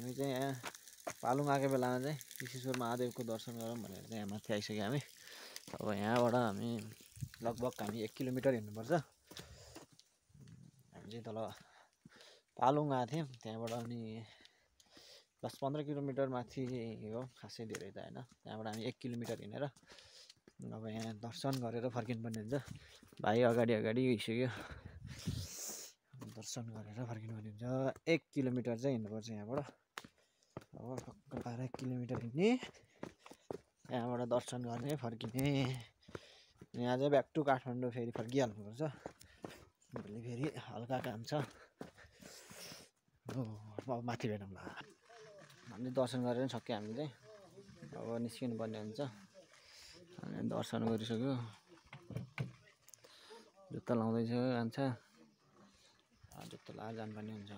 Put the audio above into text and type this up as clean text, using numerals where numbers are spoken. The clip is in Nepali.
हामी चाहिँ यहाँ पालुङ आएको बेलामा चाहिँ विश्वेश्वर महादेवको दर्शन गरौँ भनेर चाहिँ यहाँ माथि आइसक्यो हामी। अब यहाँबाट हामी लगभग 1 किलोमिटर हिँड्नुपर्छ। हामी चाहिँ तल पालुङ आएको थियौँ, त्यहाँबाट अनि 10-15 किलोमिटर माथि हो, खासै धेरै त होइन। त्यहाँबाट हामी 1 किलोमिटर हिँडेर अब यहाँ दर्शन गरेर फर्किनुपर्ने हुन्छ। भाइ अगाडि गइसक्यो, दर्शन गरेर फर्किनुपर्ने हुन्छ। 1 किलोमिटर चाहिँ हिँड्नुपर्छ यहाँबाट। अब टक्क 1 किलोमिटर हिँड्ने, त्यहाँबाट दर्शन गर्ने फर्किने। यहाँ चाहिँ ब्याक टु काठमाडौँ फेरि फर्किहाल्नुपर्छ, भोलि फेरि हल्का काम छ। अब माथि भेटौँला। हामीले दर्शन गरेर सक्यो, हामी चाहिँ अब निस्किनु पर्ने हुन्छ। हामी दर्शन गरिसक्यो, जुत्ता लाउँदैछ मान्छे, जुत्ता लाएर जानुपर्ने हुन्छ।